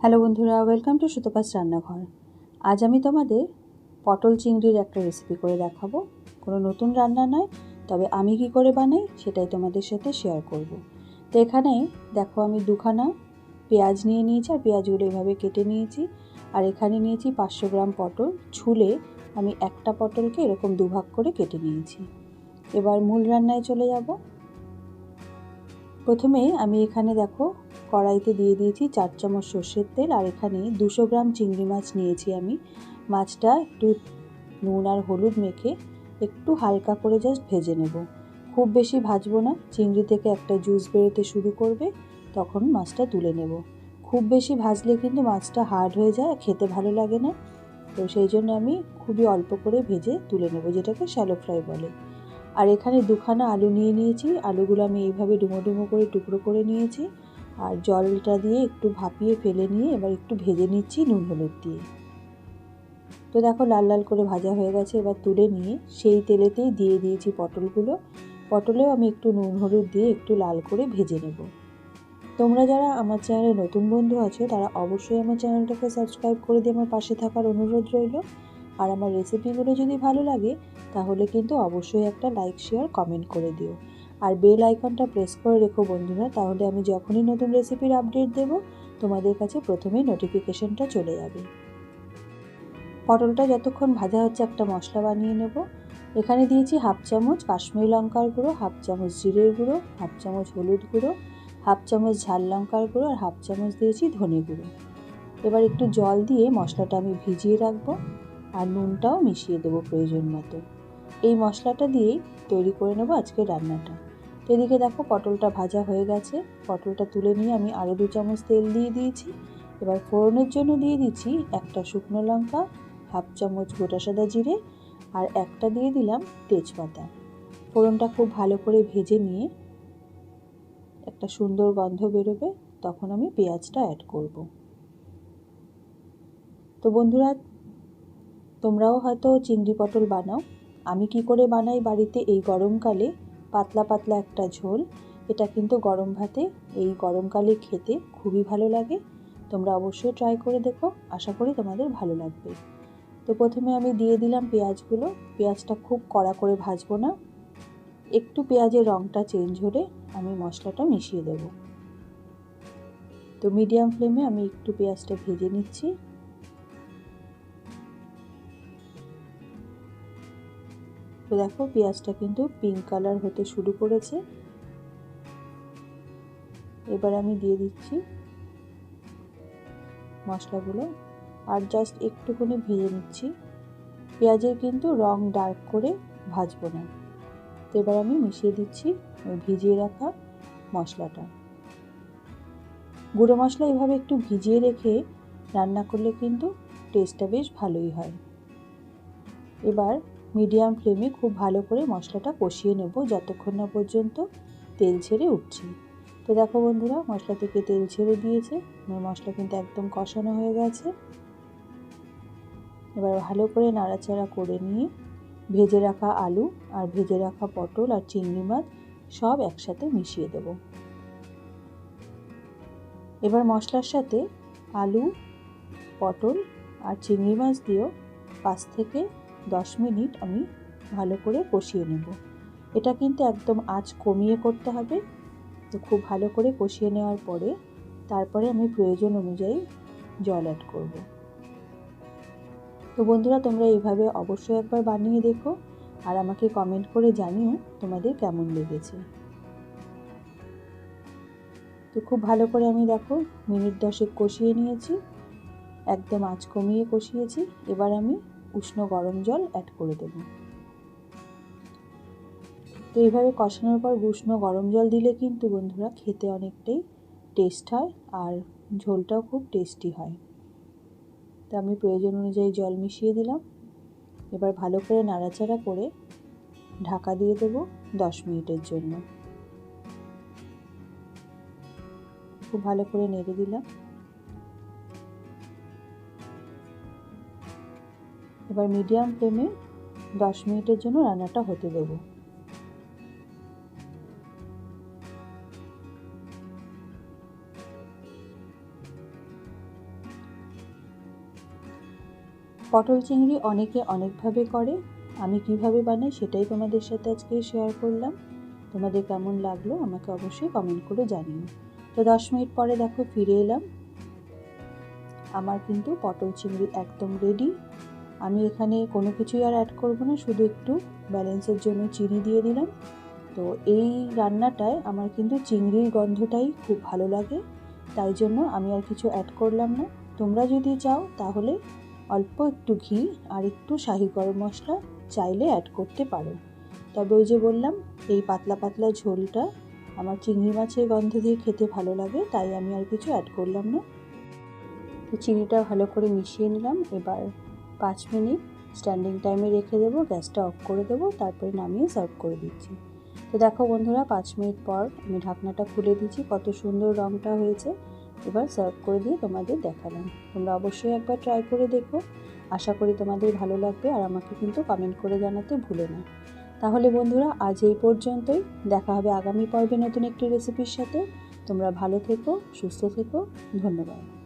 Hello বন্ধুরা, welcome to Sutapa's রান্নাঘর। আজ আমি তোমাদের পটল চিংড়ির একটা রেসিপি করে দেখাবো। কোনো নতুন রান্না নয়, তবে আমি কি করে বানাই সেটাই তোমাদের সাথে শেয়ার করব। তো এখানে দেখো আমি দুখানা পেঁয়াজ নিয়ে নিয়েছি, আর পেঁয়াজগুলো এভাবে কেটে নিয়েছি। আর এখানে নিয়েছি 500 গ্রাম পটল। ছুলে আমি একটা পটলকে এরকম দুভাগ করে কেটে নিয়েছি। এবার মূল রান্নায় চলে যাব। প্রথমে আমি এখানে দেখো কড়াইতে দিয়ে দিয়েছি 4 চামচ সর্ষের তেল। আর এখানে 200 গ্রাম চিংড়ি মাছ নিয়েছি আমি। মাছটা একটু নুন আর হলুদ মেখে একটু হালকা করে জাস্ট ভেজে নেব। খুব বেশি ভাজবো না, চিংড়ি থেকে একটা জুস বেরোতে শুরু করবে, তখন মাছটা তুলে নেব। খুব বেশি ভাজলে কিন্তু মাছটা হার্ড হয়ে যায়, খেতে ভালো লাগে না। তো সেই জন্য আমি খুবই অল্প করে ভেজে তুলে নেব, যেটাকে শ্যালো ফ্রাই বলে। আর এখানে দুখানা আলু নিয়ে নিয়েছি। আলুগুলো আমি এইভাবে ডুমো ডুমো করে টুকরো করে নিয়েছি। আর জলটা দিয়ে একটু ভাপিয়ে ফেলে নিয়ে এবার একটু ভেজে নিচ্ছি নুন হলুদ দিয়ে। তো দেখো লাল লাল করে ভাজা হয়ে গেছে। এবার তুলে নিয়ে সেই তেলেতেই দিয়ে দিয়েছি পটলগুলো। পটলেও আমি একটু নুন হলুদ দিয়ে একটু লাল করে ভেজে নেব। তোমরা যারা আমার চ্যানেলে নতুন বন্ধু আছো তারা অবশ্যই আমার চ্যানেলটাকে সাবস্ক্রাইব করে দিয়ে আমার পাশে থাকার অনুরোধ রইল। আর আমার রেসিপিগুলো যদি ভালো লাগে তাহলে কিন্তু অবশ্যই একটা লাইক, শেয়ার, কমেন্ট করে দিও। আর বেল আইকনটা প্রেস করে রেখো বন্ধুরা, তাহলে আমি যখনই নতুন রেসিপির আপডেট দেব তোমাদের কাছে প্রথমেই নোটিফিকেশনটা চলে যাবে। পটলটা যতক্ষণ ভাজা হচ্ছে একটা মশলা বানিয়ে নেব। এখানে দিয়েছি হাফ চামচ কাশ্মীরি লঙ্কার গুঁড়ো, হাফ চামচ জিরের গুঁড়ো, হাফ চামচ হলুদ গুঁড়ো, হাফ চামচ ঝাল লঙ্কার গুঁড়ো, আর হাফ চামচ দিয়েছি ধনে গুঁড়ো। এবার একটু জল দিয়ে মশলাটা আমি ভিজিয়ে রাখবো, আর নুনটাও মিশিয়ে দেবো প্রয়োজন মতো। এই মশলাটা দিয়েই তৈরি করে নেবো আজকের রান্নাটা। তো এদিকে দেখো পটলটা ভাজা হয়ে গেছে। পটলটা তুলে নিয়ে আমি আরও 2 চামচ তেল দিয়ে দিয়েছি। এবার ফোড়নের জন্য দিয়ে দিচ্ছি একটা শুকনো লঙ্কা, হাফ চামচ গোটা সাদা জিরে, আর একটা দিয়ে দিলাম তেজপাতা। ফোড়নটা খুব ভালো করে ভেজে নিয়ে একটা সুন্দর গন্ধ বেরোবে, তখন আমি পেঁয়াজটা অ্যাড করব। তো বন্ধুরা, তোমরাও হয়তো চিংড়ি পটল বানাও। আমি কি করে বানাই বাড়িতে এই গরমকালে পাতলা পাতলা একটা ঝোল। এটা কিন্তু গরম ভাতে এই গরমকালে খেতে খুবই ভালো লাগে। তোমরা অবশ্যই ট্রাই করে দেখো, আশা করি তোমাদের ভালো লাগবে। তো প্রথমে আমি দিয়ে দিলাম পেঁয়াজগুলো। পেঁয়াজটা খুব কড়া করে ভাজবো না, একটু পেঁয়াজের রঙটা চেঞ্জ হলে আমি মশলাটা মিশিয়ে দেব। তো মিডিয়াম ফ্লেমে আমি একটু পেঁয়াজটা ভেজে নিচ্ছি। তো দেখো পেঁয়াজটা কিন্তু পিঙ্ক কালার হতে শুরু করেছে। এবার আমি দিয়ে দিচ্ছি মশলাগুলো, আর জাস্ট একটুখানি ভেজে নিচ্ছি। পেঁয়াজের কিন্তু রং ডার্ক করে ভাজবো না। তো এবার আমি মিশিয়ে দিচ্ছি ভিজিয়ে রাখা মশলাটা। গুঁড়ো মশলা এভাবে একটু ভিজিয়ে রেখে রান্না করলে কিন্তু টেস্টটা বেশ ভালোই হয়। এবার মিডিয়াম ফ্লেমে খুব ভালো করে মশলাটা কষিয়ে নেব যতক্ষণ না পর্যন্ত তেল ছেড়ে উঠছে। তো দেখো বন্ধুরা, মশলা থেকে তেল ছেড়ে দিয়েছে, আমার মশলা কিন্তু একদম কষানো হয়ে গেছে। এবার ভালো করে নাড়াচাড়া করে নিয়ে ভেজে রাখা আলু আর ভেজে রাখা পটল আর চিংড়ি মাছ সব একসাথে মিশিয়ে দেব। এবার মশলার সাথে আলু, পটল আর চিংড়ি মাছ দিয়েও 5 থেকে 10 মিনিট আমি ভালো করে কষিয়ে নেব। এটা কিন্তু একদম আঁচ কমিয়ে করতে হবে। তো খুব ভালো করে কষিয়ে নেওয়ার পরে তারপরে আমি প্রয়োজন অনুযায়ী জল অ্যাড করব। তো বন্ধুরা, তোমরা এইভাবে অবশ্যই একবার বানিয়ে দেখো, আর আমাকে কমেন্ট করে জানিও তোমাদের কেমন লেগেছে। তো খুব ভালো করে আমি দেখো মিনিট 10 কষিয়ে নিয়েছি, একদম আঁচ কমিয়ে কষিয়েছি। এবার আমি উষ্ণ গরম জল অ্যাড করে দেব। তো এইভাবে কষানোর পর উষ্ণ গরম জল দিলে কিন্তু বন্ধুরা খেতে অনেকটাই টেস্ট হয়, আর ঝোলটাও খুব টেস্টি হয়। তো আমি প্রয়োজন অনুযায়ী জল মিশিয়ে দিলাম। এবার ভালো করে নাড়াচাড়া করে ঢাকা দিয়ে দেব 10 মিনিটের জন্য। খুব ভালো করে নেড়ে দিলাম। এবার মিডিয়াম ফ্লেমে 10 মিনিটের জন্য রান্নাটা হতে দেব। পটল চিংড়ি অনেকে অনেকভাবে করে, আমি কিভাবে বানাই সেটাই তোমাদের সাথে আজকে শেয়ার করলাম। তোমাদের কেমন লাগলো আমাকে অবশ্যই কমেন্ট করে জানিও। তো 10 মিনিট পরে দেখো ফিরে এলাম। আমার কিন্তু পটল চিংড়ি একদম রেডি। আমি এখানে কোনো কিছুই আর অ্যাড করব না, শুধু একটু ব্যালেন্সের জন্য চিনি দিয়ে দিলাম। তো এই রান্নাটায় আমার কিন্তু চিংড়ির গন্ধটাই খুব ভালো লাগে, তাই জন্য আমি আর কিছু অ্যাড করলাম না। তোমরা যদি চাও তাহলে অল্প একটু ঘি আর একটু শাহি গরম মশলা চাইলে অ্যাড করতে পারো। তবে ওই যে বললাম, এই পাতলা পাতলা ঝোলটা আমার চিংড়ি মাছের গন্ধ দিয়ে খেতে ভালো লাগে, তাই আমি আর কিছু অ্যাড করলাম না। তো চিনিটা ভালো করে মিশিয়ে নিলাম। এবার 5 মিনিট স্ট্যান্ডিং টাইমে রেখে দেবো, গ্যাসটা অফ করে দেবো, তারপরে নামিয়ে সার্ভ করে দিচ্ছি। তো দেখো বন্ধুরা, 5 মিনিট পর আমি ঢাকনাটা খুলে দিচ্ছি, কত সুন্দর রঙটা হয়েছে। এবার সার্ভ করে দিয়ে তোমাদের দেখালাম। তোমরা অবশ্যই একবার ট্রাই করে দেখো, আশা করি তোমাদের ভালো লাগবে, আর আমাকে কিন্তু কমেন্ট করে জানাতে ভুলো না। তাহলে বন্ধুরা, আজ এই পর্যন্তই। দেখা হবে আগামী পর্বে নতুন একটি রেসিপির সাথে। তোমরা ভালো থেকো, সুস্থ থেকো, ধন্যবাদ।